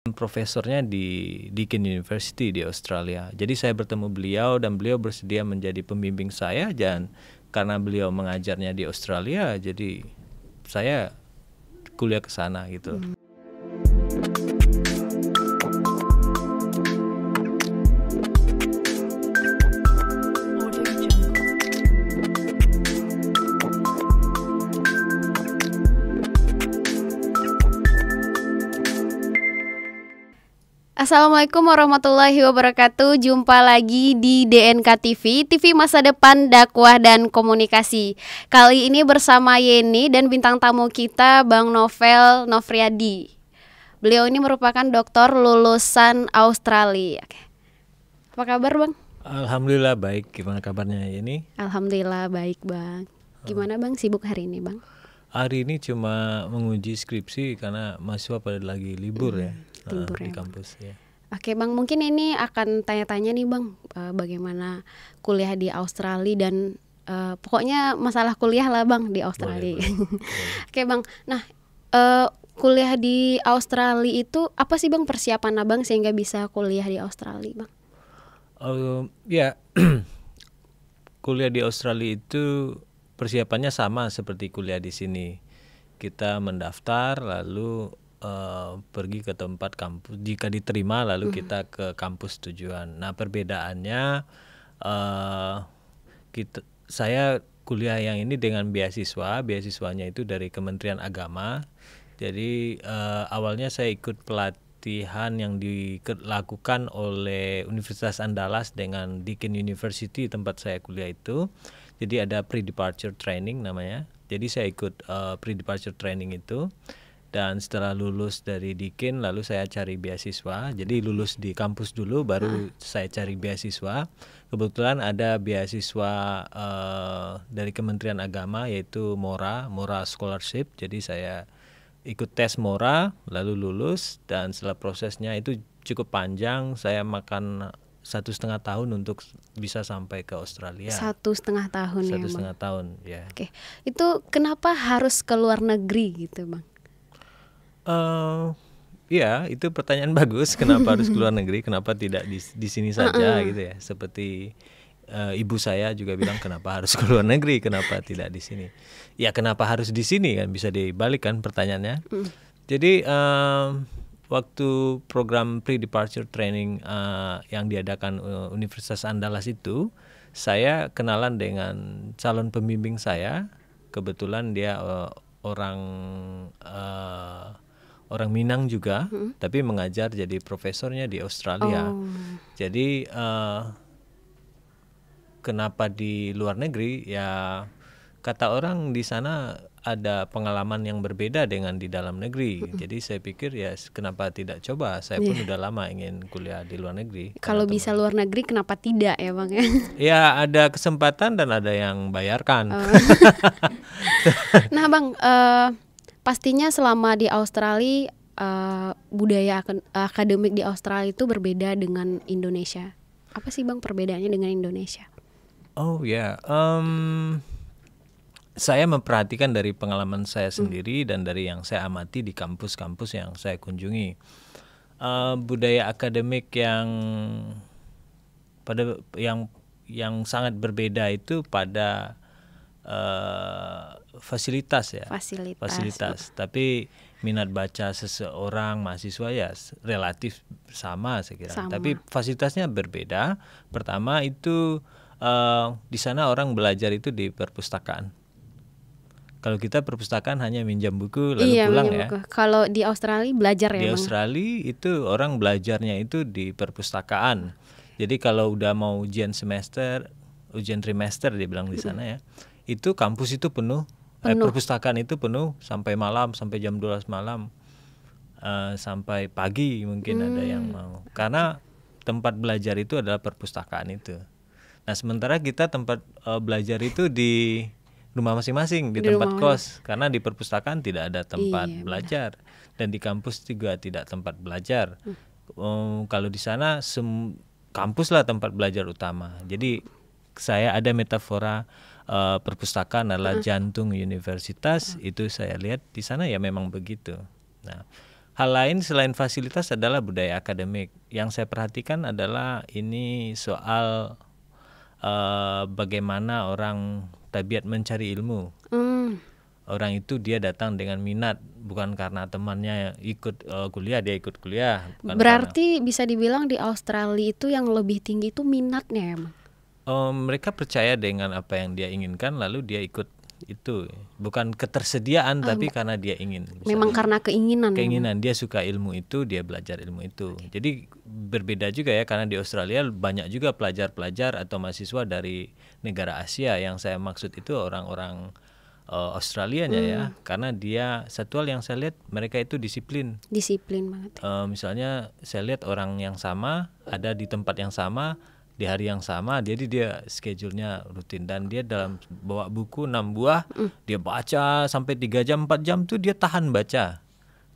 Profesornya di Deakin University di Australia. Jadi saya bertemu beliau dan beliau bersedia menjadi pembimbing saya, dan karena beliau mengajarnya di Australia, jadi saya kuliah ke sana gitu. Assalamualaikum warahmatullahi wabarakatuh. Jumpa lagi di DNK TV, TV Masa Depan Dakwah dan Komunikasi. Kali ini bersama Yeni dan bintang tamu kita Bang Novel Nofriadi. Beliau ini merupakan doktor lulusan Australia. Apa kabar Bang? Alhamdulillah baik. Gimana kabarnya Yeni? Alhamdulillah baik Bang. Gimana Bang, sibuk hari ini Bang? Hari ini cuma menguji skripsi karena mahasiswa pada lagi libur ya. Libur di ya, kampus ya. Oke Bang, mungkin ini akan tanya-tanya nih Bang, bagaimana kuliah di Australia dan pokoknya masalah kuliah lah Bang di Australia. Boleh. Oke Bang, nah kuliah di Australia itu apa sih Bang persiapan Abang sehingga bisa kuliah di Australia Bang? Ya, kuliah di Australia itu persiapannya sama seperti kuliah di sini. Kita mendaftar lalu pergi ke tempat kampus, jika diterima lalu kita ke kampus tujuan. Nah perbedaannya saya kuliah yang ini dengan beasiswanya itu dari Kementerian Agama. Jadi awalnya saya ikut pelatihan yang dilakukan oleh Universitas Andalas dengan Deakin University tempat saya kuliah itu. Jadi ada pre-departure training namanya. Jadi saya ikut pre-departure training itu. Dan setelah lulus dari Deakin lalu saya cari beasiswa. Jadi lulus di kampus dulu baru saya cari beasiswa. Kebetulan ada beasiswa dari Kementerian Agama yaitu MORA Scholarship. Jadi saya ikut tes MORA lalu lulus, dan setelah prosesnya itu cukup panjang. Saya makan 1,5 tahun untuk bisa sampai ke Australia. 1,5 tahun ya Bang? 1,5 tahun ya. Oke, itu kenapa harus ke luar negeri gitu Bang? Ya itu pertanyaan bagus. Kenapa harus ke luar negeri? Kenapa tidak di sini saja gitu ya? Seperti ibu saya juga bilang kenapa harus ke luar negeri? Kenapa tidak di sini? Ya kenapa harus di sini kan? Bisa dibalik kan pertanyaannya. Jadi waktu program pre-departure training yang diadakan Universitas Andalas itu, saya kenalan dengan calon pembimbing saya. Kebetulan dia orang Minang juga, tapi mengajar jadi profesornya di Australia. Jadi kenapa di luar negeri? Ya kata orang di sana ada pengalaman yang berbeda dengan di dalam negeri. Jadi saya pikir ya kenapa tidak coba? Saya pun udah lama ingin kuliah di luar negeri. Kalau bisa luar negeri kenapa tidak ya Bang ya? Ya ada kesempatan dan ada yang bayarkan. Nah Bang, pastinya selama di Australia budaya akademik di Australia itu berbeda dengan Indonesia. Apa sih Bang perbedaannya dengan Indonesia? Oh ya, saya memperhatikan dari pengalaman saya sendiri dan dari yang saya amati di kampus-kampus yang saya kunjungi. Budaya akademik yang sangat berbeda itu pada fasilitas ya. Fasilitas. Tapi minat baca seseorang mahasiswa ya relatif sama saya kira. Tapi fasilitasnya berbeda. Pertama itu di sana orang belajar itu di perpustakaan. Kalau kita perpustakaan hanya minjam buku lalu pulang ya. Kalau di Australia belajar ya Di Bang? Australia itu orang belajarnya itu di perpustakaan. Jadi kalau udah mau ujian trimester dia bilang di sana ya. Itu kampus itu penuh. Perpustakaan itu penuh sampai malam, sampai jam 12 malam, sampai pagi mungkin ada yang mau. Karena tempat belajar itu adalah perpustakaan itu. Nah sementara kita tempat belajar itu di rumah masing-masing, di tempat kos. Karena di perpustakaan tidak ada tempat belajar. Dan di kampus juga tidak tempat belajar. Kalau di sana kampus lah tempat belajar utama. Jadi saya ada metafora perpustakaan adalah jantung universitas. Itu saya lihat di sana ya memang begitu. Nah Hal lain selain fasilitas adalah budaya akademik. Yang saya perhatikan adalah ini soal bagaimana orang tabiat mencari ilmu. Orang itu dia datang dengan minat, bukan karena temannya ikut kuliah, dia ikut kuliah. Berarti bisa dibilang di Australia itu yang lebih tinggi itu minatnya emang. Mereka percaya dengan apa yang dia inginkan, lalu dia ikut itu. Bukan ketersediaan, tapi karena dia ingin. Misalnya, memang karena keinginan. Dia suka ilmu itu, dia belajar ilmu itu. Jadi berbeda juga ya, karena di Australia banyak juga pelajar-pelajar atau mahasiswa dari negara Asia. Yang saya maksud itu orang-orang Australianya ya, karena dia satu hal yang saya lihat, mereka itu disiplin banget. Misalnya saya lihat orang yang sama ada di tempat yang sama di hari yang sama, jadi dia schedule-nya rutin, dan dia dalam bawa buku 6 buah, dia baca sampai 3 jam 4 jam tuh dia tahan baca.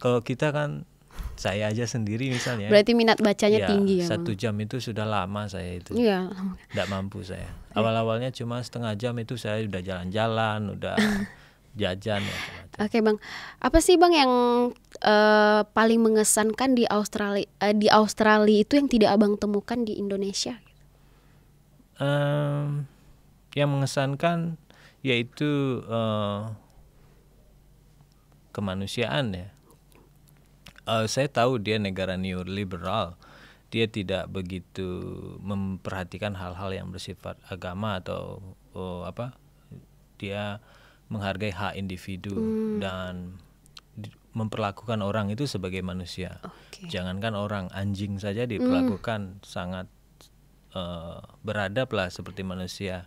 Kalau kita kan, saya aja sendiri misalnya, berarti minat bacanya tinggi ya 1 jam itu sudah lama saya itu. Iya. Tidak mampu saya. Awal-awalnya cuma setengah jam itu saya udah jalan-jalan, udah jajan ya. Oke Bang, apa sih Bang yang paling mengesankan di Australia itu yang tidak Abang temukan di Indonesia? Yang mengesankan yaitu kemanusiaan ya. Saya tahu dia negara neoliberal, dia tidak begitu memperhatikan hal-hal yang bersifat agama atau dia menghargai hak individu dan memperlakukan orang itu sebagai manusia. Jangankan orang, anjing saja diperlakukan sangat beradab lah seperti manusia.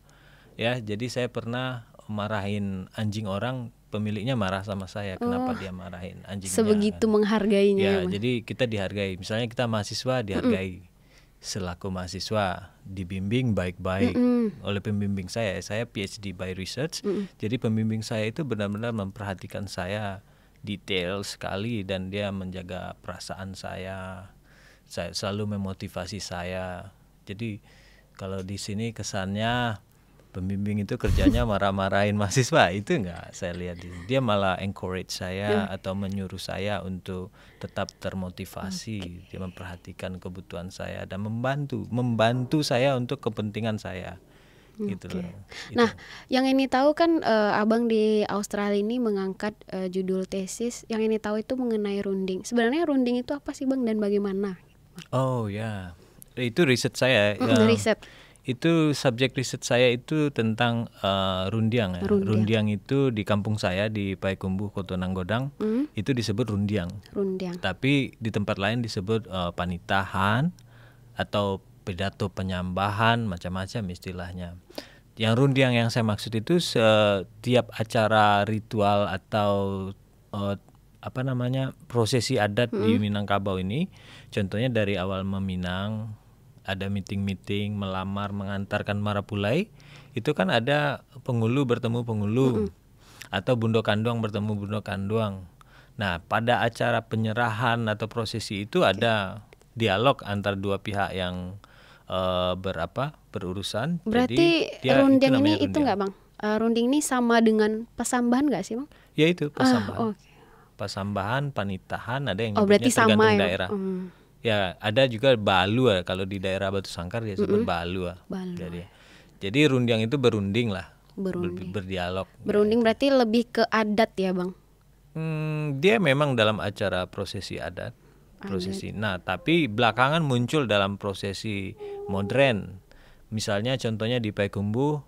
Ya, jadi saya pernah marahin anjing orang, pemiliknya marah sama saya, kenapa dia marahin anjingnya. Sebegitu menghargainya. Ya, jadi kita dihargai. Misalnya kita mahasiswa dihargai. Selaku mahasiswa dibimbing baik-baik oleh pembimbing saya PhD by research. Jadi pembimbing saya itu benar-benar memperhatikan saya detail sekali, dan dia menjaga perasaan saya selalu memotivasi saya. Jadi kalau di sini kesannya pembimbing itu kerjanya marah-marahin mahasiswa, itu enggak saya lihat. Dia malah encourage saya atau menyuruh saya untuk tetap termotivasi. Dia memperhatikan kebutuhan saya dan membantu saya untuk kepentingan saya. Gitu loh. Nah, yang ini tahu kan Abang di Australia ini mengangkat judul tesis. Yang ini tahu itu mengenai runding. Sebenarnya runding itu apa sih Bang dan bagaimana? Oh ya, itu riset saya. Riset. Itu subjek riset saya itu tentang rundiang ya. Rundiang itu di kampung saya di Payakumbuh, Kota Nanggodang, itu disebut rundiang. Tapi di tempat lain disebut panitahan atau pidato penyambahan, macam-macam istilahnya. Yang rundiang yang saya maksud itu setiap acara ritual atau prosesi adat di Minangkabau ini, contohnya dari awal meminang, ada meeting-meeting, melamar, mengantarkan marapulai, itu kan ada penghulu bertemu penghulu, atau bundo kanduang bertemu bundo kanduang. Nah, pada acara penyerahan atau prosesi itu ada dialog antar dua pihak yang berurusan. Berarti runding ini itu nggak Bang? Runding ini sama dengan pasambahan nggak sih Bang? Ya itu pasambahan. Pasambahan, panitahan, ada yang berarti tergantung sama ya? daerah. Ya, ada juga balu ya. Kalau di daerah Batu Sangkar dia sebut balu. Jadi rundiang itu berunding lah, berdialog. Berunding berarti lebih ke adat ya Bang? Dia memang dalam acara prosesi adat. Nah, tapi belakangan muncul dalam prosesi modern. Misalnya contohnya di Payakumbuh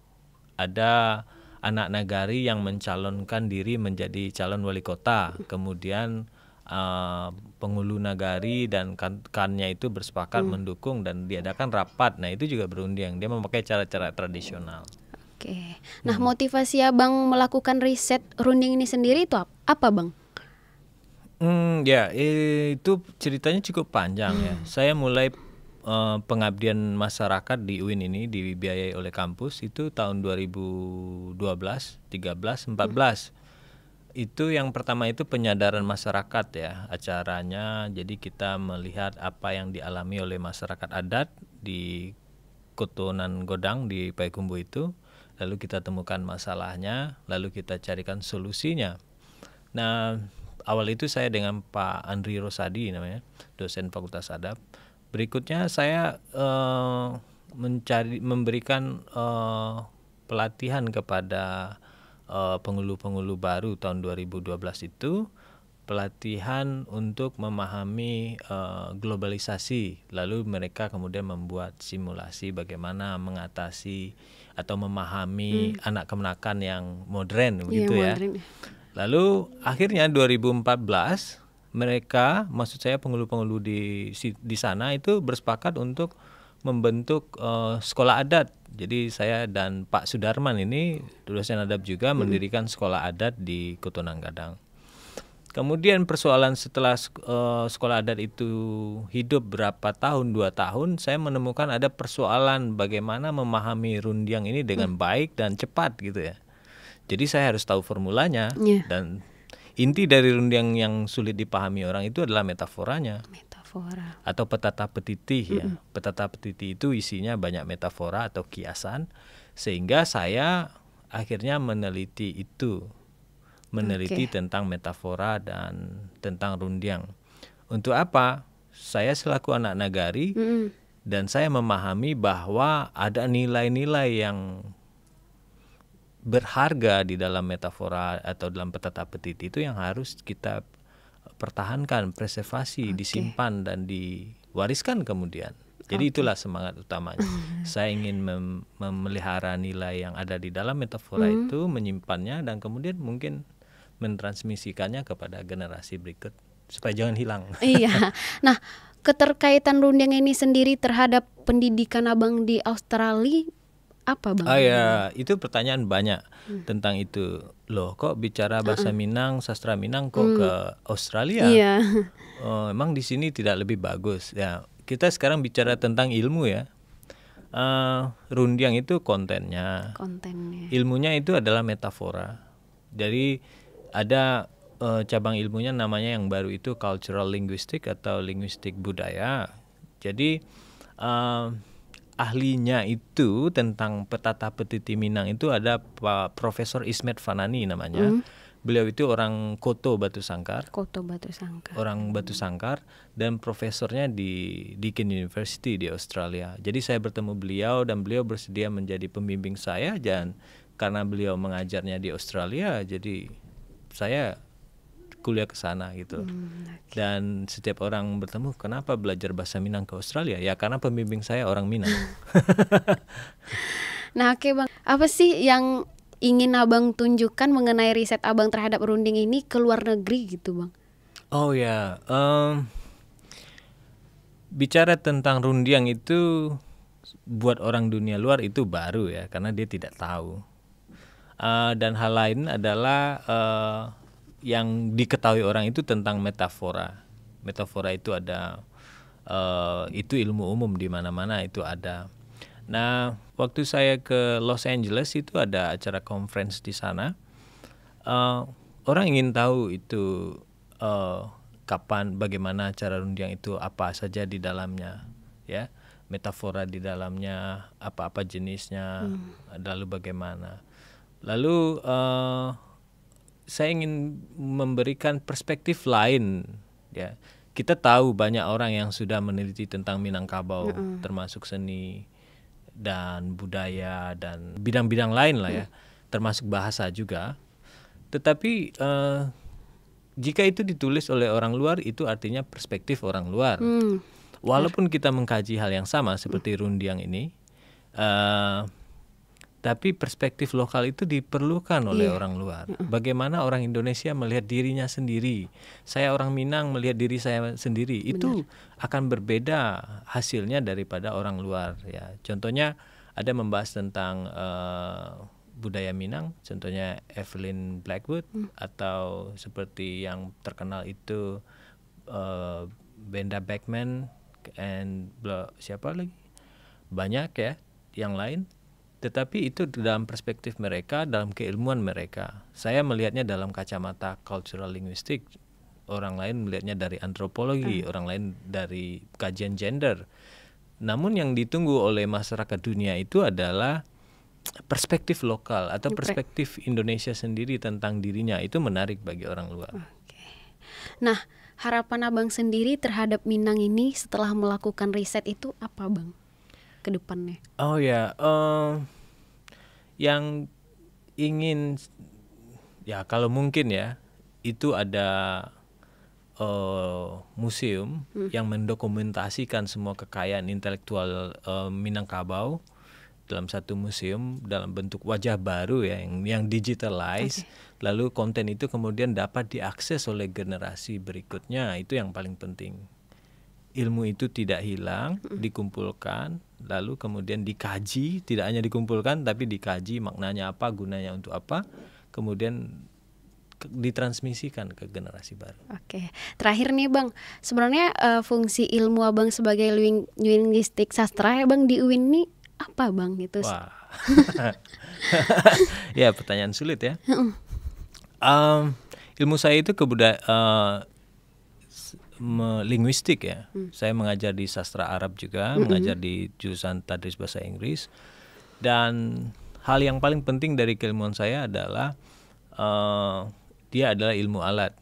ada anak nagari yang mencalonkan diri menjadi calon wali kota. Kemudian penghulu nagari dan kannya itu bersepakat mendukung dan diadakan rapat. Nah, itu juga berunding. Dia memakai cara-cara tradisional. Oke. Nah, motivasi Abang melakukan riset runding ini sendiri itu apa Bang? Ya, itu ceritanya cukup panjang ya. Saya mulai pengabdian masyarakat di UIN ini dibiayai oleh kampus itu tahun 2012, 13, 14. Itu yang pertama itu penyadaran masyarakat ya acaranya. Jadi kita melihat apa yang dialami oleh masyarakat adat di Kota Nanggodang di Payakumbuh itu. Lalu kita temukan masalahnya, lalu kita carikan solusinya. Nah, awal itu saya dengan Pak Andri Rosadi namanya, dosen Fakultas Adab. Berikutnya saya memberikan pelatihan kepada penghulu-penghulu baru tahun 2012 itu, pelatihan untuk memahami globalisasi. Lalu mereka kemudian membuat simulasi bagaimana mengatasi atau memahami anak kemenakan yang modern begitu ya. Lalu akhirnya 2014 mereka, maksud saya penghulu-penghulu di sana itu bersepakat untuk membentuk sekolah adat. Jadi saya dan Pak Sudarman ini dosen adab juga mendirikan sekolah adat di Kotonang Gadang. Kemudian persoalan setelah sekolah adat itu hidup berapa tahun, 2 tahun, saya menemukan ada persoalan bagaimana memahami rundiang ini dengan baik dan cepat gitu ya. Jadi saya harus tahu formulanya, dan inti dari rundiang yang sulit dipahami orang itu adalah metaforanya. Atau petata petitih ya. Petata petitih itu isinya banyak metafora atau kiasan, sehingga saya akhirnya meneliti itu. Meneliti tentang metafora dan tentang rundiang. Untuk apa? Saya selaku anak nagari dan saya memahami bahwa ada nilai-nilai yang berharga di dalam metafora atau dalam petata petitih itu yang harus kita pertahankan, preservasi, disimpan dan diwariskan kemudian. Jadi itulah semangat utamanya. Saya ingin memelihara nilai yang ada di dalam metafora itu, menyimpannya dan kemudian mungkin mentransmisikannya kepada generasi berikut supaya jangan hilang. Iya. Nah, keterkaitan rundiang ini sendiri terhadap pendidikan Abang di Australia apa, Bang? Ya, itu pertanyaan banyak tentang itu. Loh, kok bicara bahasa Minang, sastra Minang kok ke Australia? Iya. Emang di sini tidak lebih bagus? Ya, kita sekarang bicara tentang ilmu ya. Rundiang itu kontennya. Ilmunya itu adalah metafora. Jadi ada cabang ilmunya namanya yang baru itu cultural linguistic atau linguistik budaya. Jadi ahlinya itu tentang petata petitih Minang itu ada Pak Profesor Ismet Fanani namanya. Beliau itu orang Koto Batu Sangkar. Orang Batu Sangkar dan profesornya di Deakin University di Australia. Jadi saya bertemu beliau dan beliau bersedia menjadi pembimbing saya, dan karena beliau mengajarnya di Australia, jadi saya kuliah ke sana gitu. Dan setiap orang bertemu, kenapa belajar bahasa Minang ke Australia? Ya karena pembimbing saya orang Minang. Nah, Bang, apa sih yang ingin Abang tunjukkan mengenai riset Abang terhadap runding ini ke luar negeri gitu, Bang? Oh ya, bicara tentang rundiang itu buat orang dunia luar itu baru ya, karena dia tidak tahu. Dan hal lain adalah yang diketahui orang itu tentang metafora. Metafora itu ada, itu ilmu umum di mana-mana itu ada. Nah, waktu saya ke Los Angeles itu ada acara conference di sana. Orang ingin tahu itu kapan, bagaimana cara rundiang itu, apa saja di dalamnya, ya, metafora di dalamnya, apa-apa jenisnya, lalu bagaimana. Lalu saya ingin memberikan perspektif lain, ya. Kita tahu banyak orang yang sudah meneliti tentang Minangkabau, termasuk seni dan budaya dan bidang-bidang lain lah ya, termasuk bahasa juga. Tetapi jika itu ditulis oleh orang luar, itu artinya perspektif orang luar. Walaupun kita mengkaji hal yang sama seperti rundiang ini, tapi perspektif lokal itu diperlukan oleh orang luar. Bagaimana orang Indonesia melihat dirinya sendiri, saya orang Minang melihat diri saya sendiri, itu akan berbeda hasilnya daripada orang luar. Ya, contohnya ada membahas tentang budaya Minang, contohnya Evelyn Blackwood, atau seperti yang terkenal itu Benda Beckman, and siapa lagi, banyak ya yang lain. Tetapi itu dalam perspektif mereka, dalam keilmuan mereka. Saya melihatnya dalam kacamata cultural linguistik. Orang lain melihatnya dari antropologi, orang lain dari kajian gender. Namun yang ditunggu oleh masyarakat dunia itu adalah perspektif lokal atau perspektif Indonesia sendiri tentang dirinya. Itu menarik bagi orang luar. Nah, harapan Abang sendiri terhadap Minang ini setelah melakukan riset itu apa, Bang, ke depannya? Oh ya, yang ingin ya kalau mungkin ya itu ada museum yang mendokumentasikan semua kekayaan intelektual Minangkabau dalam satu museum dalam bentuk wajah baru ya yang digitalize. Lalu konten itu kemudian dapat diakses oleh generasi berikutnya. Itu yang paling penting. Ilmu itu tidak hilang, dikumpulkan, lalu kemudian dikaji, tidak hanya dikumpulkan tapi dikaji maknanya apa, gunanya untuk apa, kemudian ditransmisikan ke generasi baru. Oke, terakhir nih Bang, sebenarnya fungsi ilmu Abang sebagai linguistik sastra ya Bang di UIN ini apa Bang gitu? Wah, ya pertanyaan sulit ya. Ilmu saya itu linguistik ya. Saya mengajar di sastra Arab juga, mengajar di jurusan tadris bahasa Inggris. Dan hal yang paling penting dari keilmuan saya adalah dia adalah ilmu alat.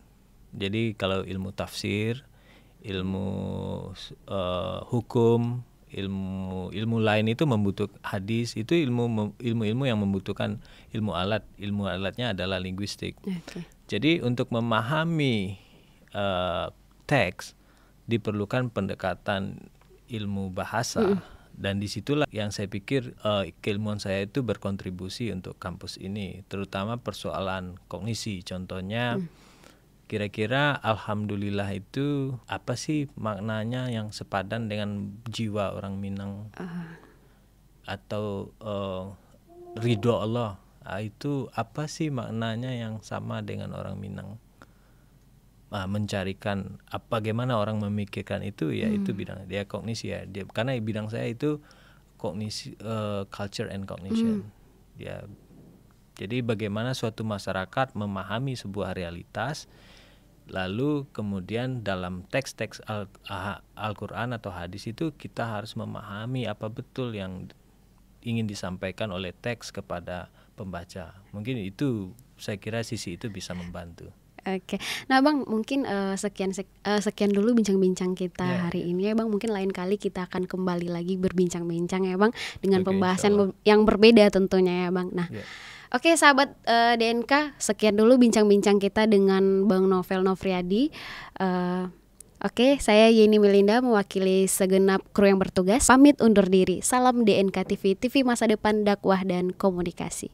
Jadi kalau ilmu tafsir, ilmu hukum, ilmu lain itu membutuhkan hadis, itu ilmu yang membutuhkan ilmu alat. Ilmu alatnya adalah linguistik. Jadi untuk memahami teks diperlukan pendekatan ilmu bahasa. Dan disitulah yang saya pikir keilmuan saya itu berkontribusi untuk kampus ini, terutama persoalan kognisi. Contohnya kira-kira alhamdulillah itu apa sih maknanya yang sepadan dengan jiwa orang Minang, atau ridho Allah, itu apa sih maknanya yang sama dengan orang Minang. Mencarikan bagaimana orang memikirkan itu ya, itu bidang dia kognisi ya, karena bidang saya itu kognisi, culture and cognition ya. Jadi bagaimana suatu masyarakat memahami sebuah realitas, lalu kemudian dalam teks-teks Al-Quran atau hadis itu kita harus memahami apa betul yang ingin disampaikan oleh teks kepada pembaca. Mungkin itu saya kira sisi itu bisa membantu. Oke, nah Bang mungkin sekian dulu bincang-bincang kita hari ini ya Bang. Mungkin lain kali kita akan kembali lagi berbincang-bincang ya Bang dengan pembahasan yang berbeda tentunya ya Bang. Nah, oke sahabat DNK, sekian dulu bincang-bincang kita dengan Bang Novel Novriadi. Oke, saya Yeni Melinda mewakili segenap kru yang bertugas. Pamit undur diri. Salam DNK TV, TV masa depan dakwah dan komunikasi.